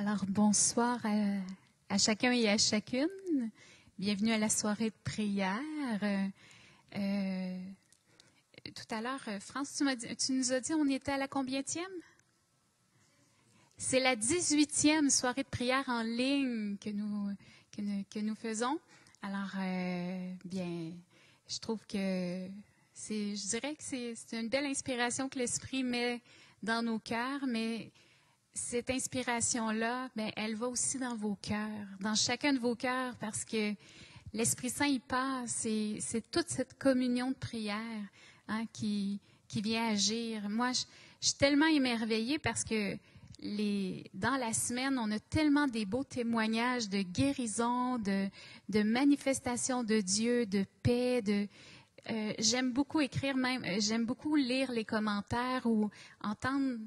Alors, bonsoir à chacun et à chacune. Bienvenue à la soirée de prière. Tout à l'heure, France, tu nous as dit on était à la combienième? C'est la 18e soirée de prière en ligne que nous faisons. Alors, bien, je trouve que je dirais que c'est une belle inspiration que l'Esprit met dans nos cœurs, mais cette inspiration-là, bien, elle va aussi dans vos cœurs, dans chacun de vos cœurs, parce que l'Esprit Saint y passe. C'est toute cette communion de prière qui vient agir. Moi, je suis tellement émerveillée parce que dans la semaine, on a tellement des beaux témoignages de guérison, de manifestation de Dieu, de paix, j'aime beaucoup écrire même, j'aime beaucoup lire les commentaires ou entendre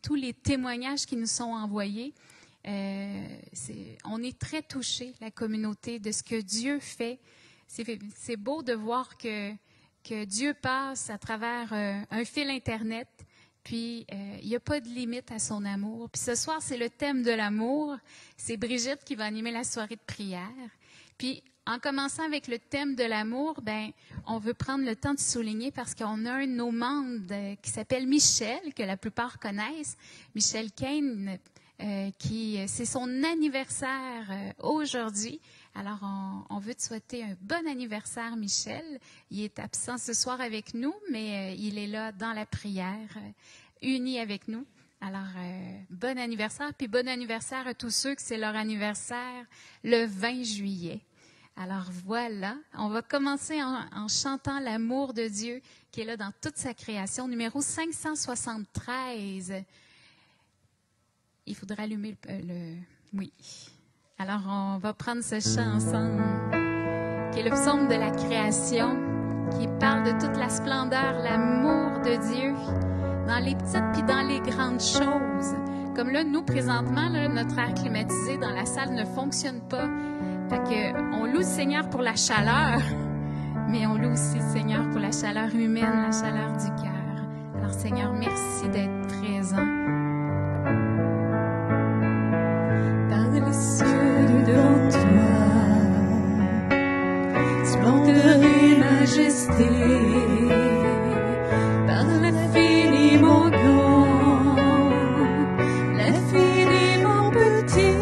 tous les témoignages qui nous sont envoyés. On est très touchés, la communauté, de ce que Dieu fait. C'est beau de voir que Dieu passe à travers un fil Internet, puis il n'y a pas de limite à son amour. Puis ce soir, c'est le thème de l'amour. C'est Brigitte qui va animer la soirée de prière. Puis en commençant avec le thème de l'amour, ben, on veut prendre le temps de souligner parce qu'on a un de nos membres qui s'appelle Michel, que la plupart connaissent, Michel Kane, c'est son anniversaire aujourd'hui. Alors, on veut te souhaiter un bon anniversaire, Michel. Il est absent ce soir avec nous, mais il est là dans la prière, uni avec nous. Alors, bon anniversaire, puis bon anniversaire à tous ceux que c'est leur anniversaire le 20 juillet. Alors voilà, on va commencer en chantant l'amour de Dieu qui est là dans toute sa création, numéro 573. Il faudra allumer Oui. Alors on va prendre ce chant ensemble, qui est le psaume de la création, qui parle de toute la splendeur, l'amour de Dieu, dans les petites puis dans les grandes choses. Comme là, nous, présentement, là, notre air climatisé dans la salle ne fonctionne pas. Fait qu'on loue le Seigneur pour la chaleur, mais on loue aussi le Seigneur pour la chaleur humaine, la chaleur du cœur. Alors Seigneur, merci d'être présent. Par les cieux devant toi, splendeur et majesté, par l'infiniment grand, l'infiniment petit.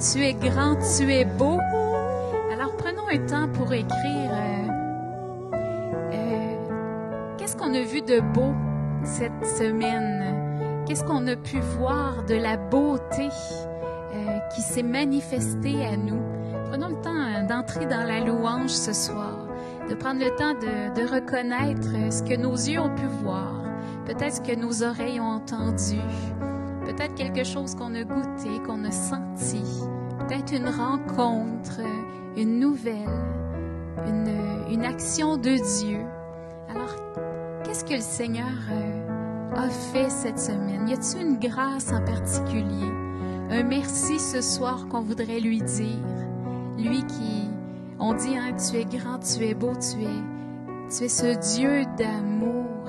tu es grand, tu es beau. Alors prenons un temps pour écrire qu'est-ce qu'on a vu de beau cette semaine? Qu'est-ce qu'on a pu voir de la beauté qui s'est manifestée à nous? Prenons le temps d'entrer dans la louange ce soir, de prendre le temps de reconnaître ce que nos yeux ont pu voir, peut-être ce que nos oreilles ont entendu, peut-être quelque chose qu'on a goûté, qu'on a senti, peut-être une rencontre, une nouvelle, une action de Dieu. Alors, qu'est-ce que le Seigneur a fait cette semaine? Y a-t-il une grâce en particulier? Un merci ce soir qu'on voudrait lui dire? Lui qui, on dit, hein, tu es grand, tu es beau, tu es ce Dieu d'amour.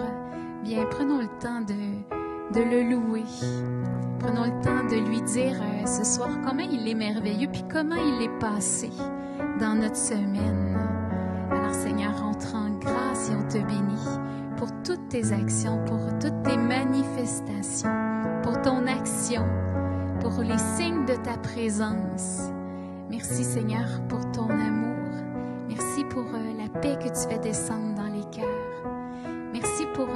Bien, prenons le temps de le louer. Prenons le temps de lui dire ce soir comment il est merveilleux, puis comment il est passé dans notre semaine. Alors Seigneur, on te rend grâce et on te bénit pour toutes tes actions, pour toutes tes manifestations, pour ton action, pour les signes de ta présence. Merci Seigneur pour ton amour. Merci pour la paix que tu fais descendre dans les cœurs. Merci pour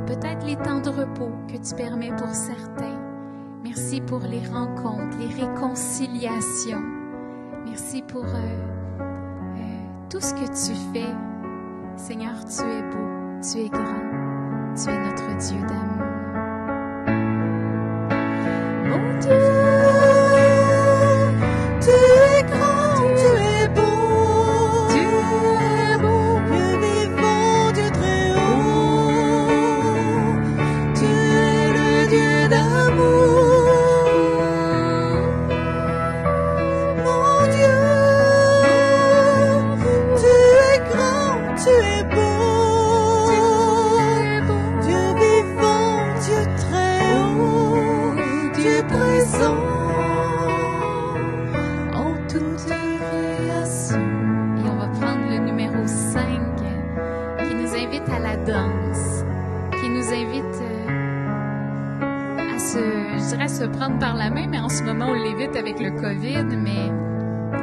peut-être les temps de repos que tu permets pour certains. Merci pour les rencontres, les réconciliations. Merci pour tout ce que tu fais. Seigneur, tu es beau, tu es grand, tu es notre Dieu d'amour. Mon Dieu, tu es grand, tu es beau, Dieu vivant, Dieu très haut, tu es le Dieu d'amour. Mon Dieu, tu es grand, tu es beau, Dieu vivant, Dieu très haut, Dieu présent en toute création. Et on va prendre le numéro 5 qui nous invite à la danse, qui nous invite à se prendre par la main, mais en ce moment on l'évite avec le COVID, mais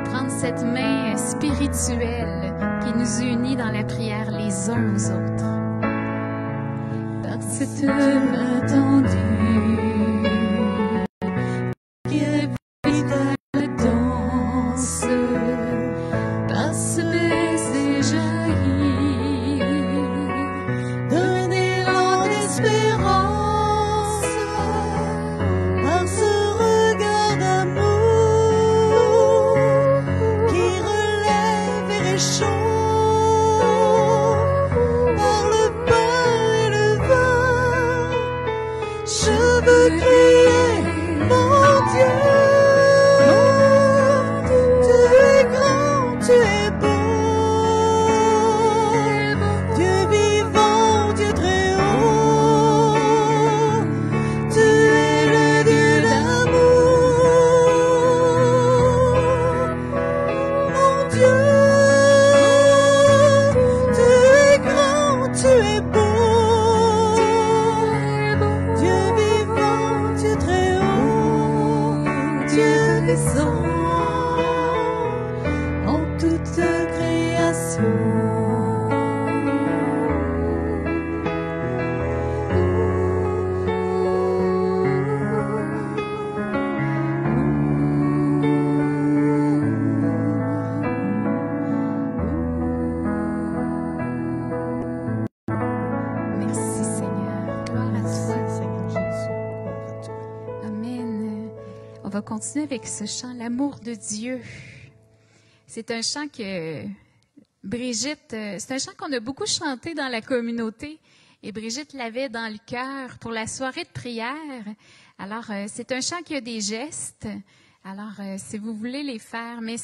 prendre cette main spirituelle qui nous unit dans la prière les uns aux autres. Par cette main tendue qui invite à la danse, par ce baiser jailli d'un élan d'espérance, par ce regard d'amour qui relève et réchauffe, par le pain et le vin, je veux crier, mon Dieu, tu es grand, tu es beau, Dieu vivant, Dieu très haut, tu es le Dieu d'amour. Mon Dieu, tu es grand, tu es beau, Dieu vivant, Dieu très haut, Dieu puissant en toute création. Merci Seigneur, gloire à toi. Amen. On va continuer avec ce chant, l'amour de Dieu. C'est un chant que Brigitte, c'est un chant qu'on a beaucoup chanté dans la communauté et Brigitte l'avait dans le cœur pour la soirée de prière. Alors, c'est un chant qui a des gestes. Alors, si vous voulez les faire, mais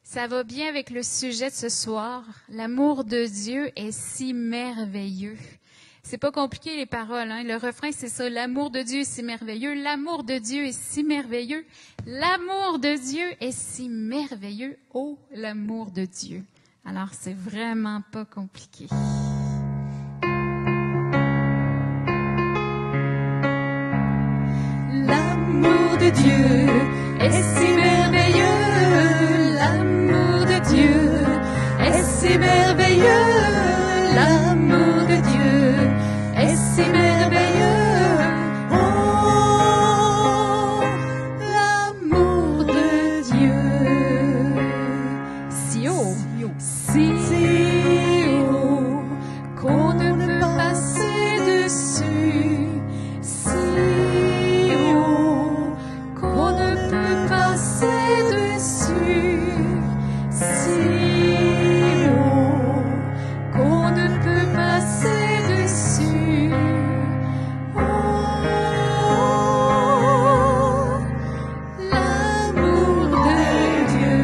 ça va bien avec le sujet de ce soir. L'amour de Dieu est si merveilleux. C'est pas compliqué les paroles, hein? Le refrain, c'est ça. L'amour de Dieu est si merveilleux. L'amour de Dieu est si merveilleux. L'amour de Dieu est si merveilleux. Oh, l'amour de Dieu. Alors, c'est vraiment pas compliqué. L'amour de Dieu est si merveilleux, l'amour de Dieu est si merveilleux, l'amour de Dieu est si merveilleux. Oh, l'amour de Dieu. Si haut, si haut, qu'on ne peut passer dessus. Si haut, qu'on ne peut passer dessus. Si haut, qu'on ne peut passer dessus. Oh, l'amour de Dieu,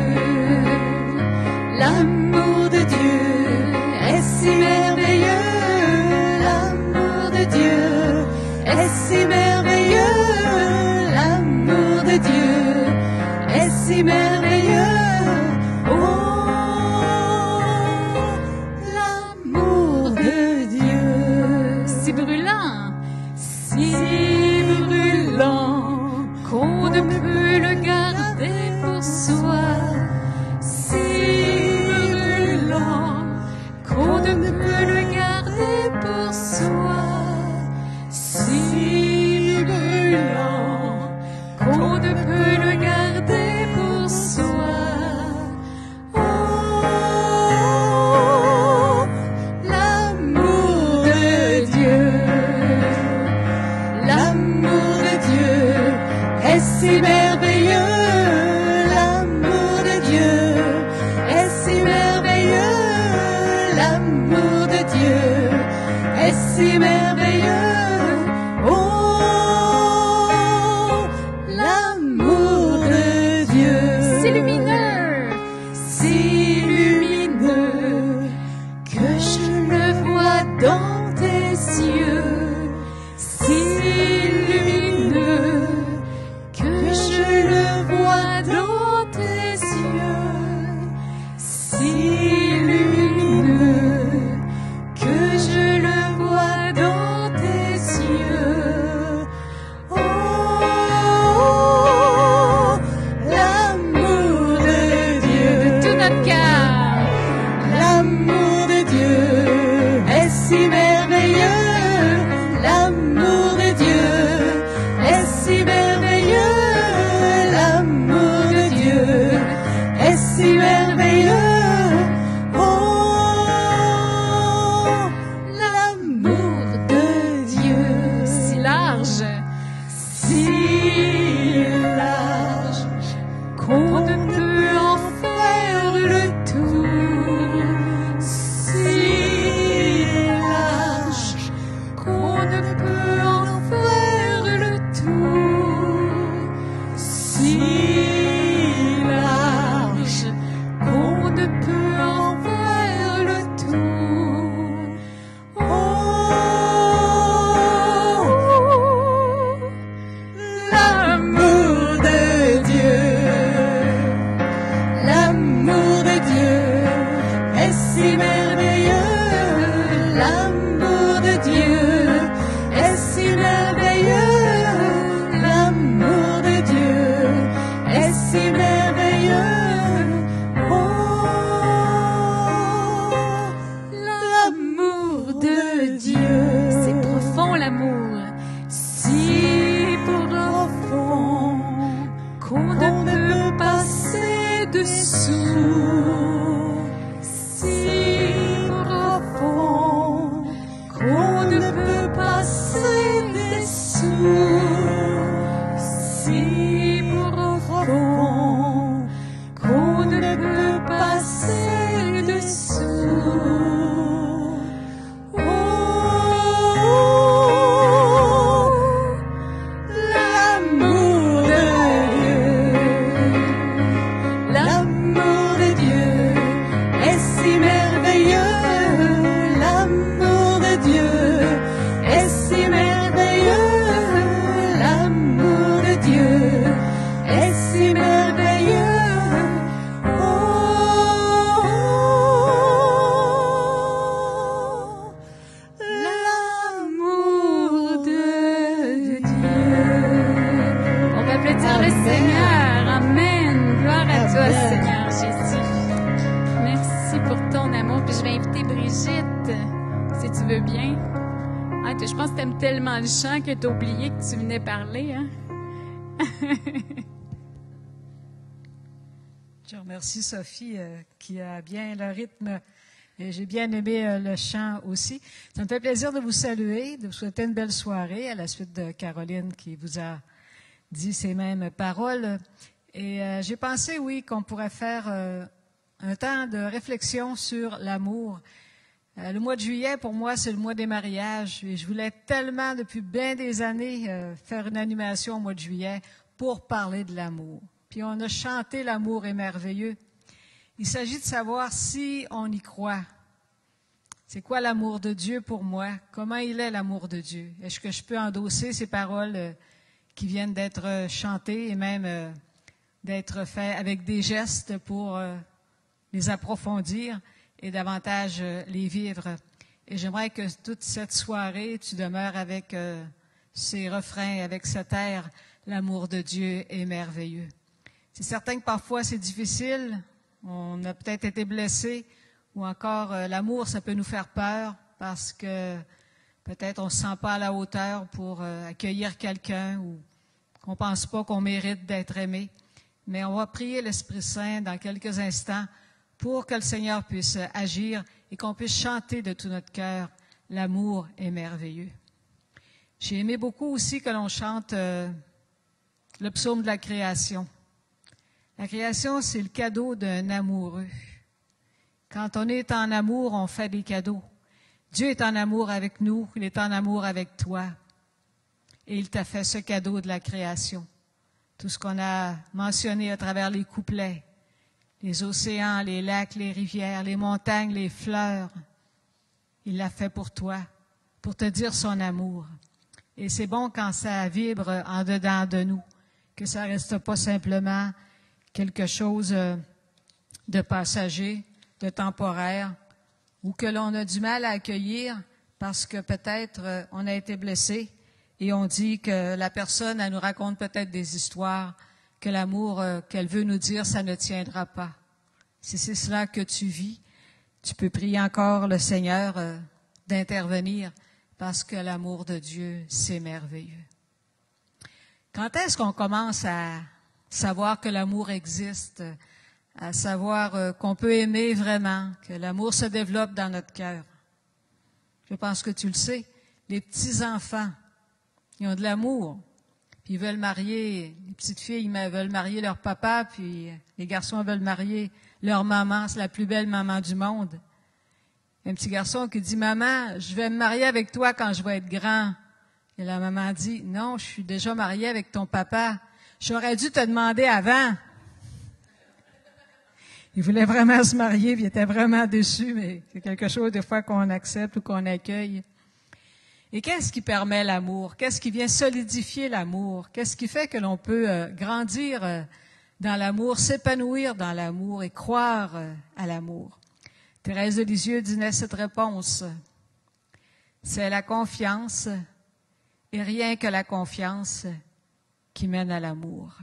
l'amour de Dieu est si merveilleux, l'amour de Dieu est si merveilleux, l'amour de Dieu est si merveilleux. Oh, l'amour de Dieu, si brûlant, si brûlant, qu'on ne peut le garder pour soi. Si brûlant, qu'on ne peut le garder pour soi. Si brûlant, qu'on ne peut le garder pour soi. Oh, l'amour de Dieu, l'amour de Dieu est si merveilleux, l'amour de Dieu est si merveilleux, l'amour de Dieu est si merveilleux. Oh, l'amour de Dieu, si lumineux, que je le vois dans tes yeux. Si lumineux, que je le vois dans tes yeux. Si lumineux, que je le vois dans tes yeux. Oh, l'amour de Dieu, de tout notre cœur, l'amour de Dieu est si merveilleux, l'amour de Dieu est si merveilleux, l'amour de Dieu est si merveilleux. Oh, l'amour de Dieu, si large, qu'on ne peut en faire le tour. Si large, qu'on ne peut en faire le tour. Si large, qu'on ne peut en faire le tour. Oh, l'amour de Dieu, l'amour de Dieu est si merveilleux, l'amour de Dieu est si merveilleux, l'amour de Dieu est si merveilleux. Oh, l'amour de Dieu, c'est profond l'amour, si profond qu'on ne peut passer dessous. Si tu veux bien. Ah, je pense que tu aimes tellement le chant que tu as oublié que tu venais parler. Hein? Je remercie Sophie qui a bien le rythme. Et j'ai bien aimé le chant aussi. Ça me fait plaisir de vous saluer, de vous souhaiter une belle soirée à la suite de Caroline qui vous a dit ces mêmes paroles. Et j'ai pensé, oui, qu'on pourrait faire un temps de réflexion sur l'amour. Le mois de juillet, pour moi, c'est le mois des mariages. Et je voulais tellement, depuis bien des années, faire une animation au mois de juillet pour parler de l'amour. Puis on a chanté « L'amour est merveilleux ». Il s'agit de savoir si on y croit. C'est quoi l'amour de Dieu pour moi? Comment il est l'amour de Dieu? Est-ce que je peux endosser ces paroles qui viennent d'être chantées et même d'être faites avec des gestes pour les approfondir et davantage les vivre? Et j'aimerais que toute cette soirée, tu demeures avec ces refrains, avec cet air, l'amour de Dieu est merveilleux. C'est certain que parfois c'est difficile. On a peut-être été blessé ou encore l'amour, ça peut nous faire peur parce que peut-être on ne se sent pas à la hauteur pour accueillir quelqu'un ou qu'on ne pense pas qu'on mérite d'être aimé. Mais on va prier l'Esprit Saint dans quelques instants pour que le Seigneur puisse agir et qu'on puisse chanter de tout notre cœur « L'amour est merveilleux ». J'ai aimé beaucoup aussi que l'on chante le psaume de la création. La création, c'est le cadeau d'un amoureux. Quand on est en amour, on fait des cadeaux. Dieu est en amour avec nous, il est en amour avec toi. Et il t'a fait ce cadeau de la création. Tout ce qu'on a mentionné à travers les couplets, les océans, les lacs, les rivières, les montagnes, les fleurs, il l'a fait pour toi, pour te dire son amour. Et c'est bon quand ça vibre en dedans de nous, que ça reste pas simplement quelque chose de passager, de temporaire, ou que l'on a du mal à accueillir parce que peut-être on a été blessé et on dit que la personne, elle nous raconte peut-être des histoires, que l'amour qu'elle veut nous dire, ça ne tiendra pas. Si c'est cela que tu vis, tu peux prier encore le Seigneur d'intervenir parce que l'amour de Dieu, c'est merveilleux. Quand est-ce qu'on commence à savoir que l'amour existe, à savoir qu'on peut aimer vraiment, que l'amour se développe dans notre cœur? Je pense que tu le sais. Les petits-enfants, ils ont de l'amour, puis ils veulent marier, les petites filles veulent marier leur papa, puis les garçons veulent marier leur maman, c'est la plus belle maman du monde. Un petit garçon qui dit « Maman, je vais me marier avec toi quand je vais être grand. » Et la maman dit « Non, je suis déjà mariée avec ton papa. J'aurais dû te demander avant. » Il voulait vraiment se marier, puis il était vraiment déçu, mais c'est quelque chose des fois qu'on accepte ou qu'on accueille. Et qu'est-ce qui permet l'amour? Qu'est-ce qui vient solidifier l'amour? Qu'est-ce qui fait que l'on peut grandir dans l'amour, s'épanouir dans l'amour et croire à l'amour? Thérèse de Lisieux donnait cette réponse. C'est la confiance, et rien que la confiance qui mène à l'amour.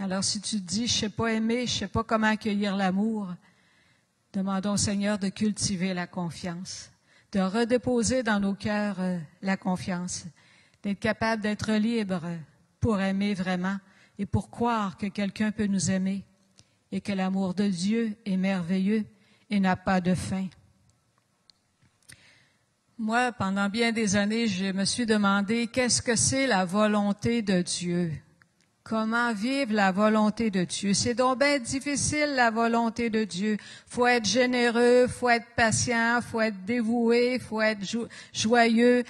Alors si tu te dis, je ne sais pas aimer, je ne sais pas comment accueillir l'amour, demandons au Seigneur de cultiver la confiance, de redéposer dans nos cœurs la confiance, d'être capable d'être libre pour aimer vraiment et pour croire que quelqu'un peut nous aimer et que l'amour de Dieu est merveilleux et n'a pas de fin. Moi, pendant bien des années, je me suis demandé qu'est-ce que c'est la volonté de Dieu? Comment vivre la volonté de Dieu? C'est donc bien difficile, la volonté de Dieu. Faut être généreux, faut être patient, faut être dévoué, faut être joyeux.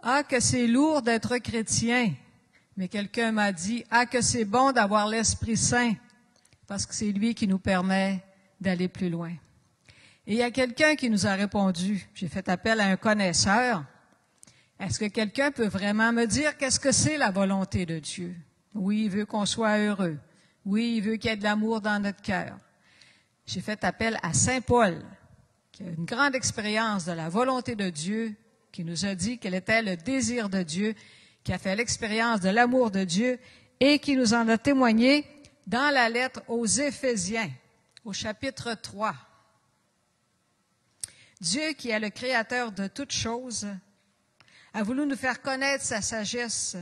Ah, que c'est lourd d'être chrétien. Mais quelqu'un m'a dit, ah, que c'est bon d'avoir l'Esprit Saint, parce que c'est lui qui nous permet d'aller plus loin. Et il y a quelqu'un qui nous a répondu. J'ai fait appel à un connaisseur. Est-ce que quelqu'un peut vraiment me dire qu'est-ce que c'est la volonté de Dieu? Oui, il veut qu'on soit heureux. Oui, il veut qu'il y ait de l'amour dans notre cœur. J'ai fait appel à Saint Paul, qui a une grande expérience de la volonté de Dieu, qui nous a dit quel était le désir de Dieu, qui a fait l'expérience de l'amour de Dieu et qui nous en a témoigné dans la lettre aux Éphésiens, au chapitre 3. Dieu, qui est le créateur de toutes choses, a voulu nous faire connaître sa sagesse.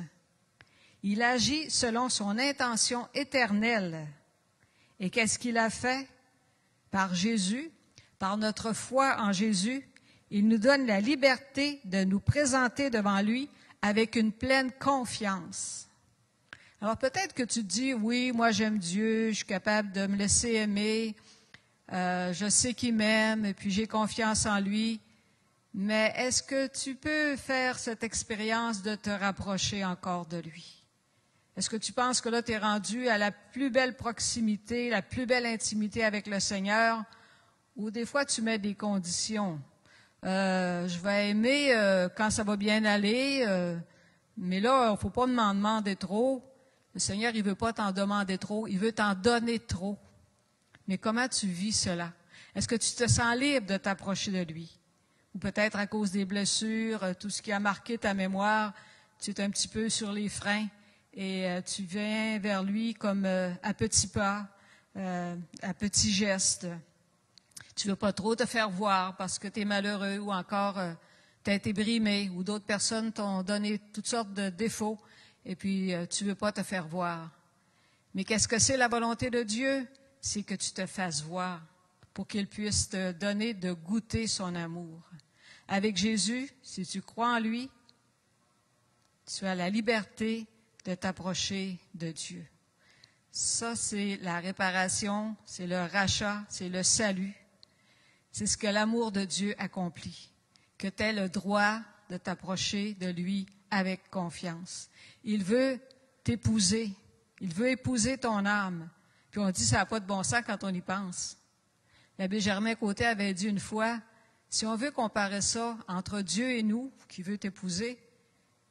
Il agit selon son intention éternelle. Et qu'est-ce qu'il a fait? Par Jésus, par notre foi en Jésus, il nous donne la liberté de nous présenter devant lui avec une pleine confiance. Alors peut-être que tu te dis, oui, moi j'aime Dieu, je suis capable de me laisser aimer, je sais qu'il m'aime et puis j'ai confiance en lui. Mais est-ce que tu peux faire cette expérience de te rapprocher encore de lui? Est-ce que tu penses que là, tu es rendu à la plus belle proximité, la plus belle intimité avec le Seigneur, ou des fois tu mets des conditions? Je vais aimer quand ça va bien aller, mais là, il ne faut pas m'en demander trop. Le Seigneur, il ne veut pas t'en demander trop, il veut t'en donner trop. Mais comment tu vis cela? Est-ce que tu te sens libre de t'approcher de lui? Ou peut-être à cause des blessures, tout ce qui a marqué ta mémoire, tu es un petit peu sur les freins et tu viens vers lui comme à petits pas, à petits gestes. Tu ne veux pas trop te faire voir parce que tu es malheureux ou encore tu as été brimé ou d'autres personnes t'ont donné toutes sortes de défauts et puis tu ne veux pas te faire voir. Mais qu'est-ce que c'est la volonté de Dieu? C'est que tu te fasses voir pour qu'il puisse te donner de goûter son amour. Avec Jésus, si tu crois en lui, tu as la liberté de t'approcher de Dieu. Ça, c'est la réparation, c'est le rachat, c'est le salut. C'est ce que l'amour de Dieu accomplit, que tu aies le droit de t'approcher de lui avec confiance. Il veut t'épouser, il veut épouser ton âme. Puis on dit ça n'a pas de bon sens quand on y pense. L'abbé Germain Côté avait dit une fois, si on veut comparer ça entre Dieu et nous, qui veut t'épouser,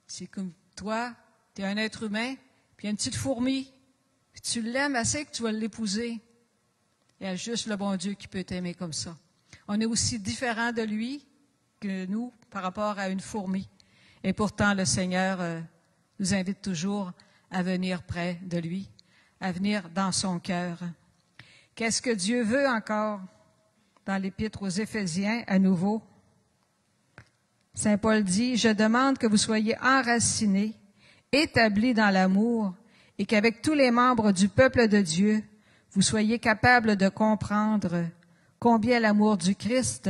c'est comme toi, tu es un être humain, puis il y a une petite fourmi, puis tu l'aimes assez que tu vas l'épouser. Il y a juste le bon Dieu qui peut t'aimer comme ça. On est aussi différent de lui que nous par rapport à une fourmi. Et pourtant, le Seigneur nous invite toujours à venir près de lui, à venir dans son cœur. Qu'est-ce que Dieu veut encore dans l'Épître aux Éphésiens à nouveau? Saint Paul dit, « Je demande que vous soyez enracinés, établis dans l'amour, et qu'avec tous les membres du peuple de Dieu, vous soyez capables de comprendre combien l'amour du Christ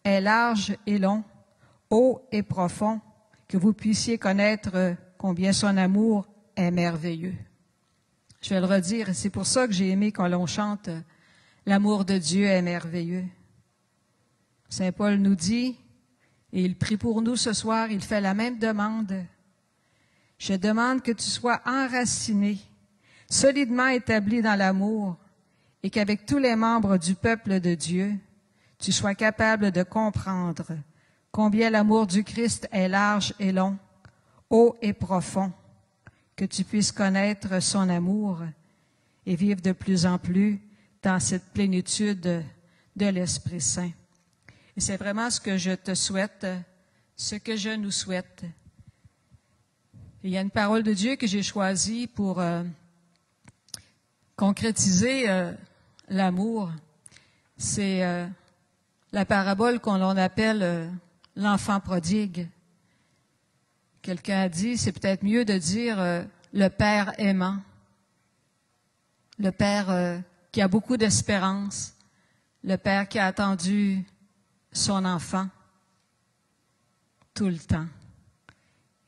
est large et long, haut et profond, que vous puissiez connaître combien son amour est merveilleux. » Je vais le redire, et c'est pour ça que j'ai aimé quand l'on chante « L'amour de Dieu est merveilleux ». Saint Paul nous dit, et il prie pour nous ce soir, il fait la même demande. « Je demande que tu sois enraciné, solidement établi dans l'amour, et qu'avec tous les membres du peuple de Dieu, tu sois capable de comprendre combien l'amour du Christ est large et long, haut et profond, que tu puisses connaître son amour et vivre de plus en plus dans cette plénitude de l'Esprit Saint. » Et c'est vraiment ce que je te souhaite, ce que je nous souhaite. Et il y a une parole de Dieu que j'ai choisie pour concrétiser l'amour. C'est la parabole qu'on appelle l'enfant prodigue. Quelqu'un a dit, c'est peut-être mieux de dire le père aimant, le père qui a beaucoup d'espérance, le père qui a attendu son enfant tout le temps.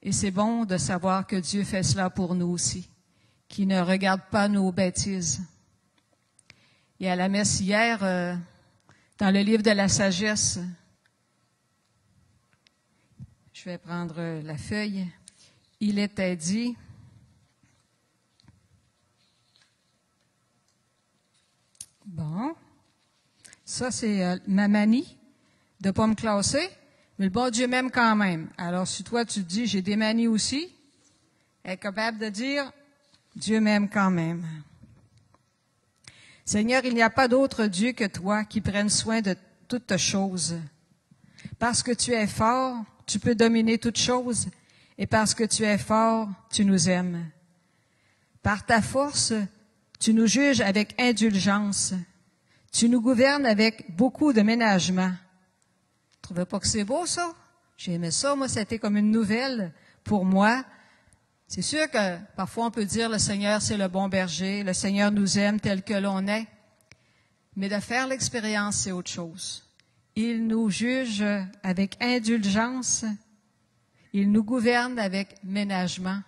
Et c'est bon de savoir que Dieu fait cela pour nous aussi, qu'il ne regarde pas nos bêtises. Et à la messe hier, dans le livre de la sagesse, je vais prendre la feuille, il était dit, bon, ça c'est ma manie de ne pas me classer, mais le bon Dieu m'aime quand même. Alors si toi tu te dis, j'ai des manies aussi, être capable de dire, Dieu m'aime quand même. Seigneur, il n'y a pas d'autre Dieu que toi qui prenne soin de toutes choses. Parce que tu es fort, tu peux dominer toutes choses, et parce que tu es fort, tu nous aimes. Par ta force, tu nous juges avec indulgence. Tu nous gouvernes avec beaucoup de ménagement. trouvez pas que c'est beau, ça? J'ai aimé ça, moi, ça a été comme une nouvelle pour moi. C'est sûr que parfois on peut dire le Seigneur, c'est le bon berger, le Seigneur nous aime tel que l'on est. Mais de faire l'expérience, c'est autre chose. Il nous juge avec indulgence. Il nous gouverne avec ménagement.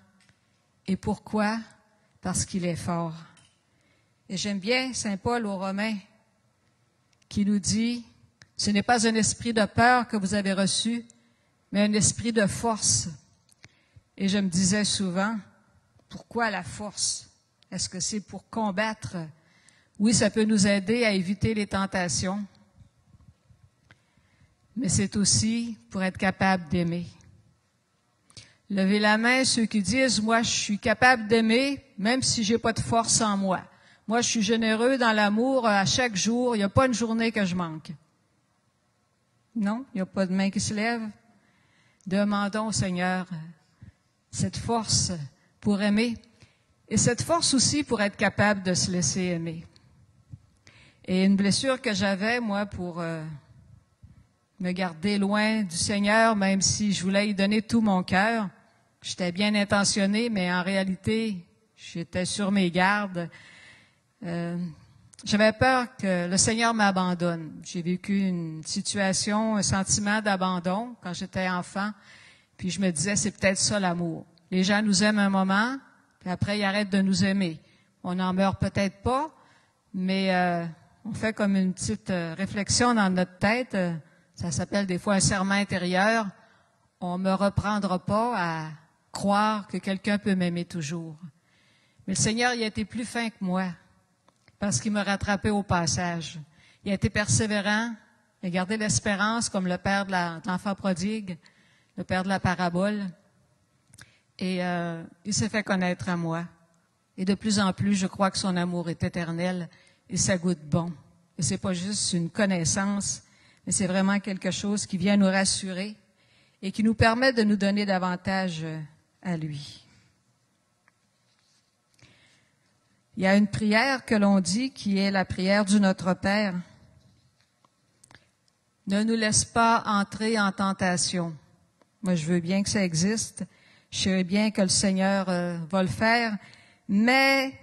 Et pourquoi? Parce qu'il est fort. Et j'aime bien Saint Paul aux Romains qui nous dit, ce n'est pas un esprit de peur que vous avez reçu, mais un esprit de force. Et je me disais souvent, pourquoi la force? Est-ce que c'est pour combattre? Oui, ça peut nous aider à éviter les tentations, mais c'est aussi pour être capable d'aimer. Levez la main ceux qui disent, moi, je suis capable d'aimer, même si j'ai pas de force en moi. Moi, je suis généreux dans l'amour à chaque jour. Il n'y a pas une journée que je manque. Non, il n'y a pas de main qui se lève. Demandons au Seigneur cette force pour aimer et cette force aussi pour être capable de se laisser aimer. Et une blessure que j'avais, moi, pour me garder loin du Seigneur, même si je voulais y donner tout mon cœur. J'étais bien intentionnée, mais en réalité, j'étais sur mes gardes. J'avais peur que le Seigneur m'abandonne. J'ai vécu une situation, un sentiment d'abandon quand j'étais enfant. Puis je me disais, c'est peut-être ça l'amour. Les gens nous aiment un moment, puis après ils arrêtent de nous aimer. On n'en meurt peut-être pas, mais on fait comme une petite réflexion dans notre tête. Ça s'appelle des fois un serment intérieur. On me reprendra pas à croire que quelqu'un peut m'aimer toujours. Mais le Seigneur, il a été plus fin que moi, parce qu'il m'a rattrapé au passage. Il a été persévérant, il a gardé l'espérance comme le père de l'enfant prodigue, le père de la parabole. Et il s'est fait connaître à moi. Et de plus en plus, je crois que son amour est éternel et ça goûte bon. Et c'est pas juste une connaissance, mais c'est vraiment quelque chose qui vient nous rassurer et qui nous permet de nous donner davantage à lui. Il y a une prière que l'on dit qui est la prière du Notre Père. Ne nous laisse pas entrer en tentation. Moi, je veux bien que ça existe. Je sais bien que le Seigneur va le faire, mais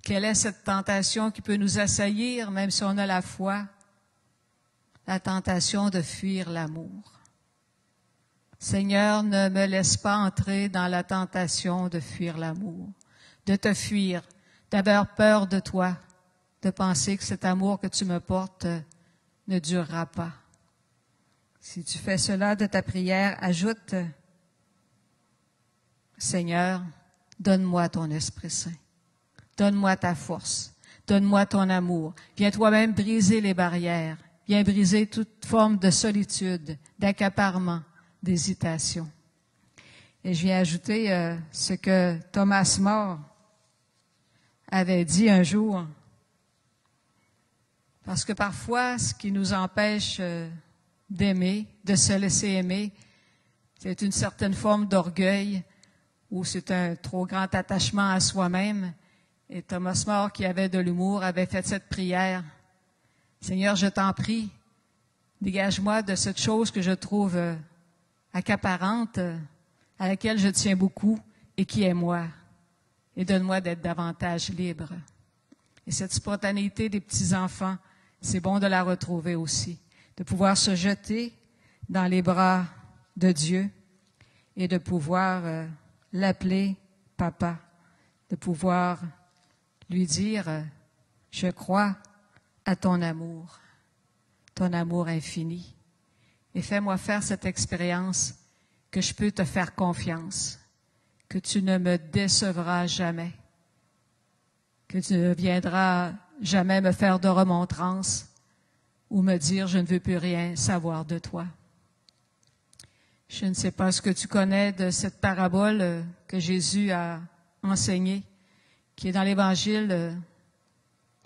quelle est cette tentation qui peut nous assaillir, même si on a la foi? La tentation de fuir l'amour. Seigneur, ne me laisse pas entrer dans la tentation de fuir l'amour, de te fuir, d'avoir peur de toi, de penser que cet amour que tu me portes ne durera pas. Si tu fais cela de ta prière, ajoute, Seigneur, donne-moi ton Esprit Saint, donne-moi ta force, donne-moi ton amour. Viens toi-même briser les barrières, viens briser toute forme de solitude, d'accaparement, d'hésitation. Et je viens ajouter ce que Thomas More avait dit un jour, parce que parfois, ce qui nous empêche d'aimer, de se laisser aimer, c'est une certaine forme d'orgueil ou c'est un trop grand attachement à soi-même. Et Thomas More, qui avait de l'humour, avait fait cette prière. Seigneur, je t'en prie, dégage-moi de cette chose que je trouve accaparante, à laquelle je tiens beaucoup et qui est moi. Et donne-moi d'être davantage libre. Et cette spontanéité des petits-enfants, c'est bon de la retrouver aussi, de pouvoir se jeter dans les bras de Dieu et de pouvoir l'appeler papa, de pouvoir lui dire, je crois à ton amour infini. Et fais-moi faire cette expérience que je peux te faire confiance, que tu ne me décevras jamais, que tu ne viendras jamais me faire de remontrance ou me dire je ne veux plus rien savoir de toi. Je ne sais pas ce que tu connais de cette parabole que Jésus a enseignée, qui est dans l'Évangile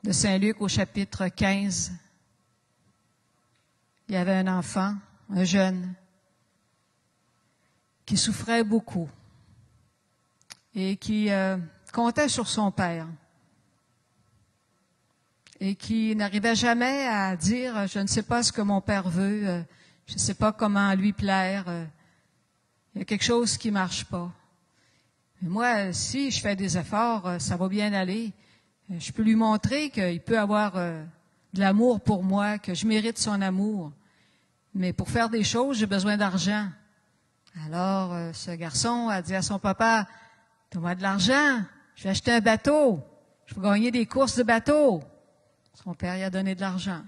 de Saint Luc au chapitre 15. Il y avait un enfant, un jeune, qui souffrait beaucoup et qui comptait sur son père et qui n'arrivait jamais à dire « je ne sais pas ce que mon père veut, Je ne sais pas comment lui plaire. Il y a quelque chose qui ne marche pas. Mais moi, si je fais des efforts, ça va bien aller. Je peux lui montrer qu'il peut avoir de l'amour pour moi, que je mérite son amour. Mais pour faire des choses, j'ai besoin d'argent. Alors, ce garçon a dit à son papa, « Donne-moi de l'argent, je vais acheter un bateau, je vais gagner des courses de bateau. » Son père lui a donné de l'argent.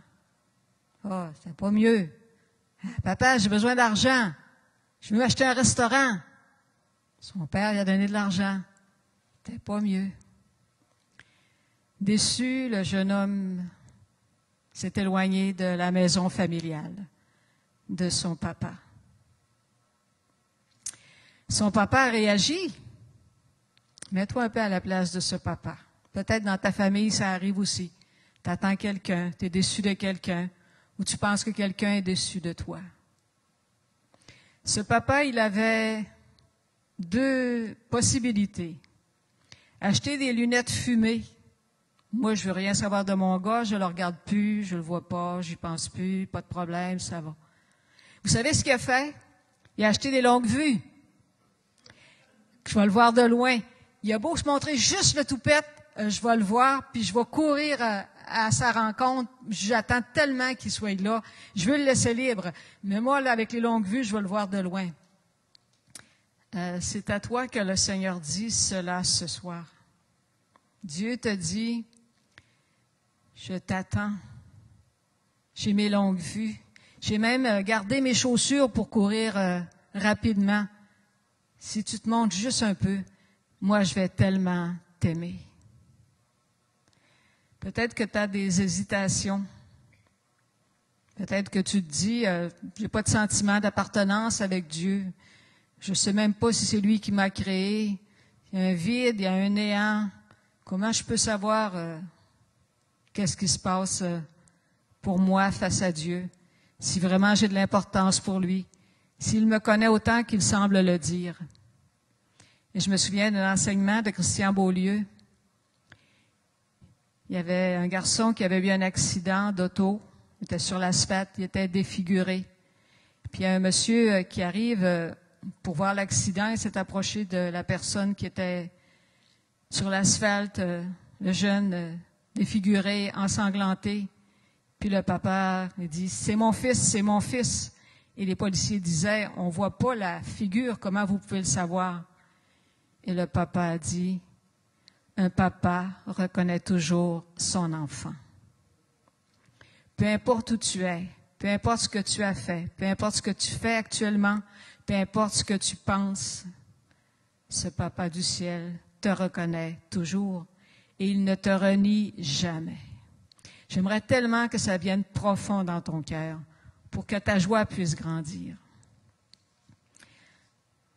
« Ah, c'est pas mieux. Papa, j'ai besoin d'argent, je veux acheter un restaurant. » Son père lui a donné de l'argent. C'était pas mieux. Déçu, le jeune homme s'est éloigné de la maison familiale de son papa. Son papa a réagi. Mets-toi un peu à la place de ce papa. Peut-être dans ta famille, ça arrive aussi. Tu attends quelqu'un, tu es déçu de quelqu'un, ou tu penses que quelqu'un est déçu de toi. Ce papa, il avait 2 possibilités. Acheter des lunettes fumées. Moi, je veux rien savoir de mon gars, je le regarde plus, je le vois pas, j'y pense plus, pas de problème, ça va. Vous savez ce qu'il a fait? Il a acheté des longues vues. Je vais le voir de loin. Il a beau se montrer juste le toupette, je vais le voir, puis je vais courir à sa rencontre. J'attends tellement qu'il soit là. Je veux le laisser libre. Mais moi, là, avec les longues vues, je vais le voir de loin. C'est à toi que le Seigneur dit cela ce soir. Dieu te dit, je t'attends. J'ai mes longues vues. J'ai même gardé mes chaussures pour courir rapidement. Si tu te montres juste un peu, moi, je vais tellement t'aimer. Peut-être que tu as des hésitations. Peut-être que tu te dis, j'ai pas de sentiment d'appartenance avec Dieu. Je sais même pas si c'est lui qui m'a créé. Il y a un vide, il y a un néant. Comment je peux savoir qu'est-ce qui se passe pour moi face à Dieu, si vraiment j'ai de l'importance pour lui, s'il me connaît autant qu'il semble le dire. Et je me souviens d'un enseignement de Christian Beaulieu. Il y avait un garçon qui avait eu un accident d'auto. Il était sur l'asphalte, il était défiguré. Puis il y a un monsieur qui arrive pour voir l'accident. Il s'est approché de la personne qui était sur l'asphalte, le jeune défiguré, ensanglanté. Puis le papa, il dit, c'est mon fils, c'est mon fils. Et les policiers disaient, on voit pas la figure, comment vous pouvez le savoir? Et le papa a dit, un papa reconnaît toujours son enfant. Peu importe où tu es, peu importe ce que tu as fait, peu importe ce que tu fais actuellement, peu importe ce que tu penses, ce papa du ciel te reconnaît toujours et il ne te renie jamais. J'aimerais tellement que ça vienne profond dans ton cœur pour que ta joie puisse grandir.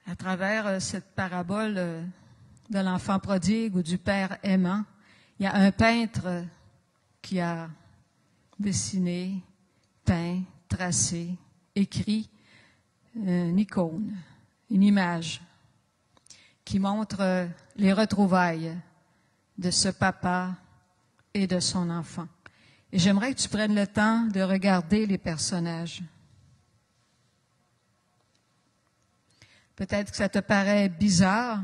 À travers cette parabole de l'enfant prodigue ou du père aimant, il y a un peintre qui a dessiné, peint, tracé, écrit une icône, une image qui montre les retrouvailles de ce papa et de son enfant. Et j'aimerais que tu prennes le temps de regarder les personnages. Peut-être que ça te paraît bizarre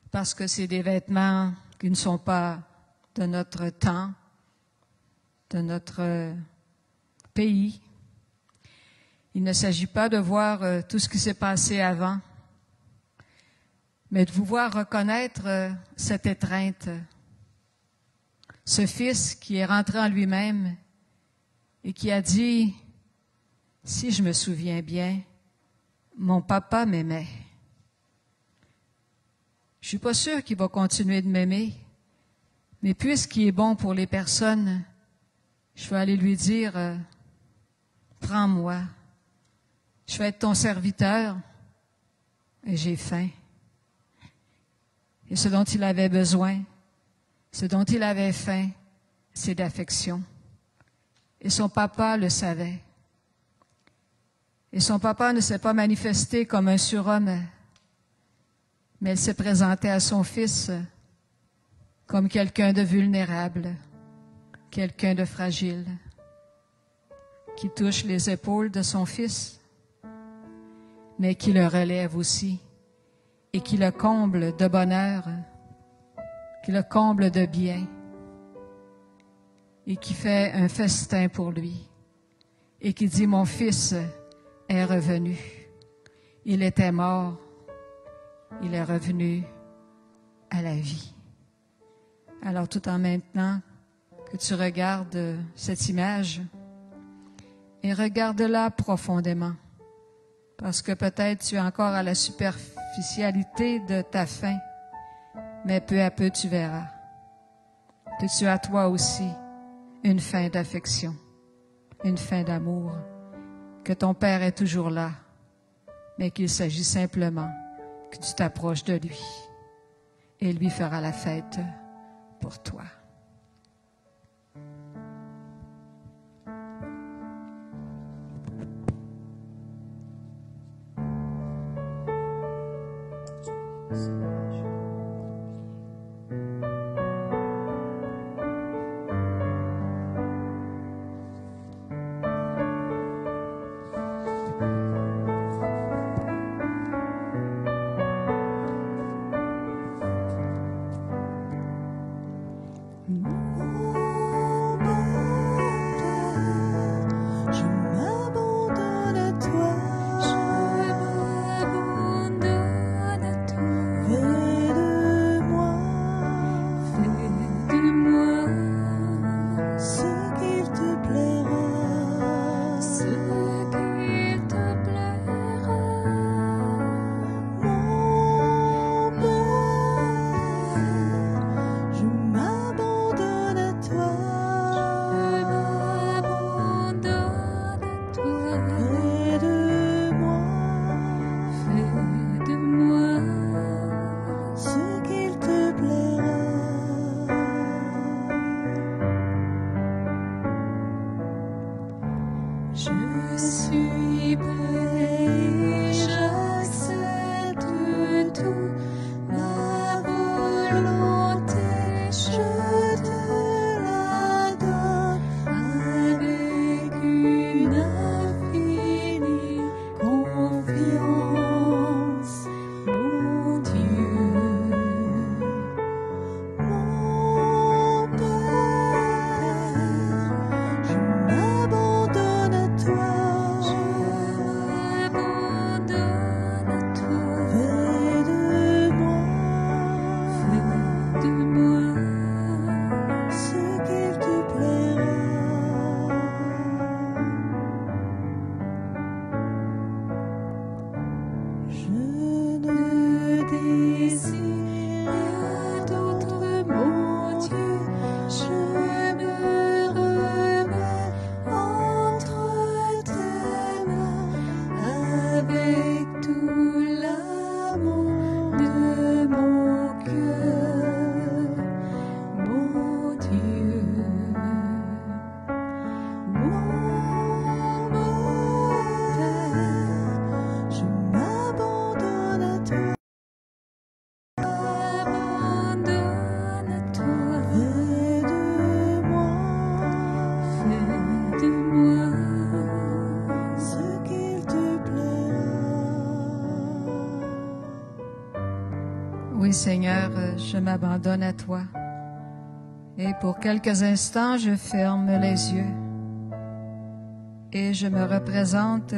parce que c'est des vêtements qui ne sont pas de notre temps, de notre pays. Il ne s'agit pas de voir tout ce qui s'est passé avant, mais de vous voir reconnaître cette étreinte, ce fils qui est rentré en lui-même et qui a dit, si je me souviens bien, mon papa m'aimait. Je suis pas sûre qu'il va continuer de m'aimer, mais puisqu'il est bon pour les personnes, je vais aller lui dire, prends-moi, je vais être ton serviteur et j'ai faim. Et ce dont il avait besoin, ce dont il avait faim, c'est d'affection. Et son papa le savait. Et son papa ne s'est pas manifesté comme un surhomme, mais il s'est présenté à son fils comme quelqu'un de vulnérable, quelqu'un de fragile. qui touche les épaules de son fils, mais qui le relève aussi et qui le comble de bonheur, qui le comble de bien et qui fait un festin pour lui et qui dit, mon fils est revenu. Il était mort, il est revenu à la vie. Alors tout en maintenant que tu regardes cette image, et regarde-la profondément, parce que peut-être tu es encore à la superficialité de ta faim, mais peu à peu tu verras que tu as toi aussi une faim d'affection, une faim d'amour, que ton Père est toujours là, mais qu'il s'agit simplement que tu t'approches de lui, et lui fera la fête pour toi. Oui, Seigneur, je m'abandonne à toi. Et pour quelques instants, je ferme les yeux et je me représente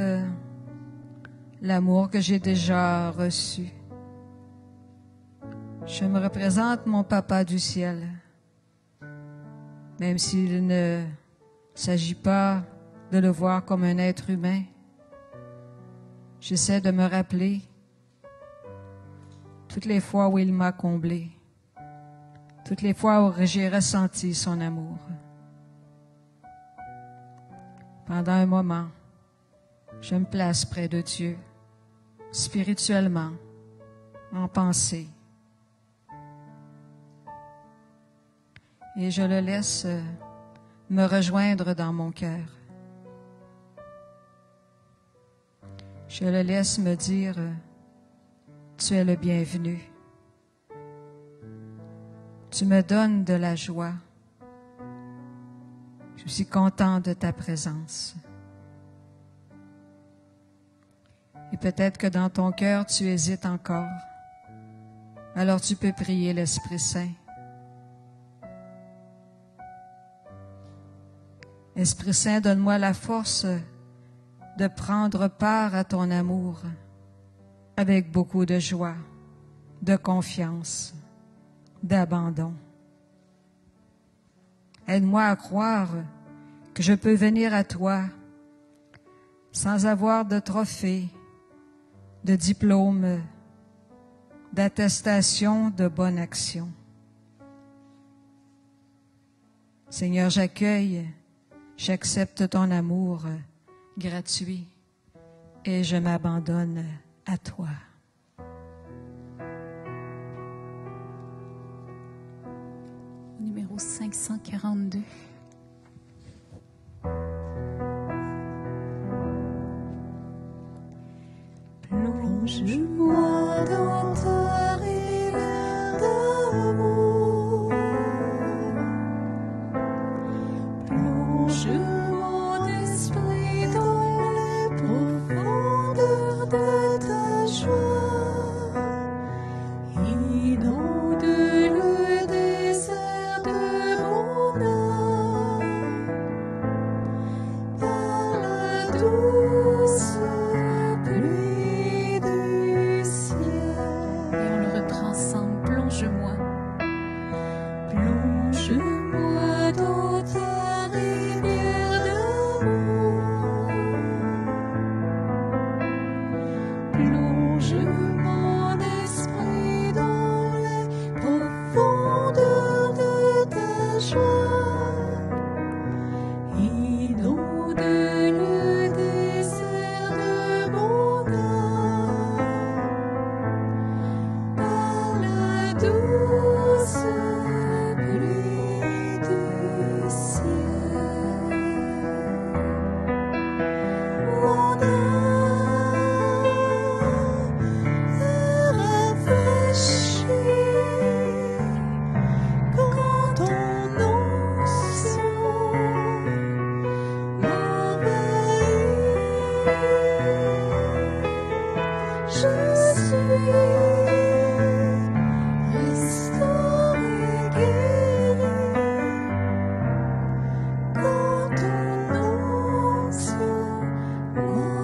l'amour que j'ai déjà reçu. Je me représente mon Papa du ciel, même s'il ne s'agit pas de le voir comme un être humain. J'essaie de me rappeler toutes les fois où il m'a comblé, toutes les fois où j'ai ressenti son amour. Pendant un moment, je me place près de Dieu, spirituellement, en pensée. Et je le laisse me rejoindre dans mon cœur. Je le laisse me dire, tu es le bienvenu. Tu me donnes de la joie. Je suis content de ta présence. Et peut-être que dans ton cœur, tu hésites encore. Alors tu peux prier l'Esprit Saint. Esprit Saint, donne-moi la force de prendre part à ton amour avec beaucoup de joie, de confiance, d'abandon. Aide-moi à croire que je peux venir à toi sans avoir de trophée, de diplôme, d'attestation de bonne action. Seigneur, j'accepte ton amour gratuit et je m'abandonne à toi. Numéro 542. Plonge-moi dans ta rivière d'amour. Plonge mon esprit dans les profondeurs de ta joie. Inonde le désert de mon âme par la douce pluie du ciel. Et on le reprend ensemble. Plonge-moi. Plonge-moi dans ta rivière d'amour. Plonge mon esprit dans les profondeurs de ta joie. Inonde le désert de mon âme par la douce pluie du ciel. Mon âme est rafraîchie quand ton onction m'envahit. Je suis restaurée, guérie quand ton onction m'envahit.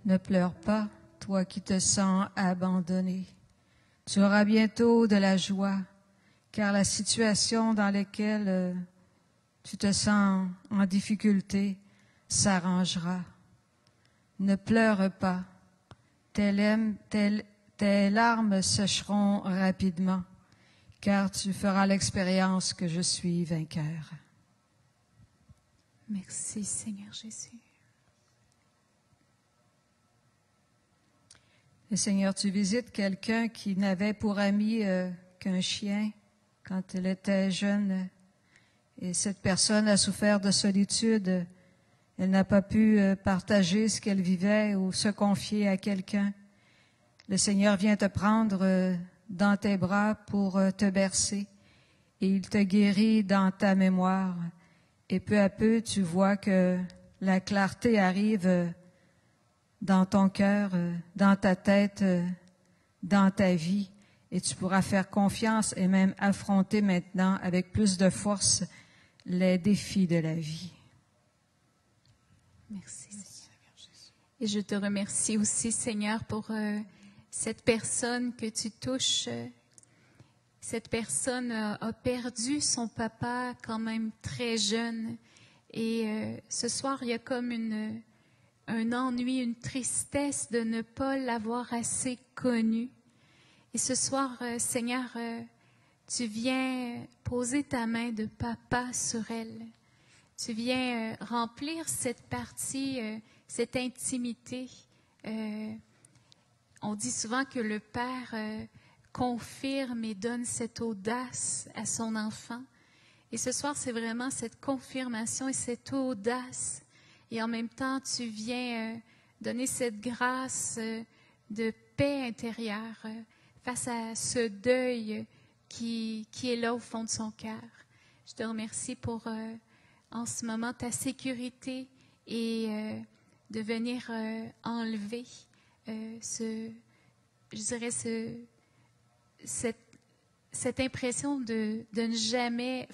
Ne pleure pas, toi qui te sens abandonné. Tu auras bientôt de la joie, car la situation dans laquelle tu te sens en difficulté s'arrangera. Ne pleure pas, tes larmes sécheront rapidement, car tu feras l'expérience que je suis vainqueur. Merci, Seigneur Jésus. Et Seigneur, tu visites quelqu'un qui n'avait pour ami qu'un chien quand elle était jeune. Et cette personne a souffert de solitude. Elle n'a pas pu partager ce qu'elle vivait ou se confier à quelqu'un. Le Seigneur vient te prendre dans tes bras pour te bercer. Et il te guérit dans ta mémoire. Et peu à peu, tu vois que la clarté arrive dans ton cœur, dans ta tête, dans ta vie. Et tu pourras faire confiance et même affronter maintenant avec plus de force les défis de la vie. Merci, Seigneur. Et je te remercie aussi, Seigneur, pour cette personne que tu touches. Cette personne a perdu son papa quand même très jeune. Et ce soir, il y a comme un ennui, une tristesse de ne pas l'avoir assez connu. Et ce soir, Seigneur, tu viens poser ta main de papa sur elle. Tu viens remplir cette partie, cette intimité. On dit souvent que le Père confirme et donne cette audace à son enfant. Et ce soir, c'est vraiment cette confirmation et cette audace. Et en même temps, tu viens donner cette grâce de paix intérieure face à ce deuil qui est là au fond de son cœur. Je te remercie pour, en ce moment, ta sécurité et de venir enlever cette impression de ne jamais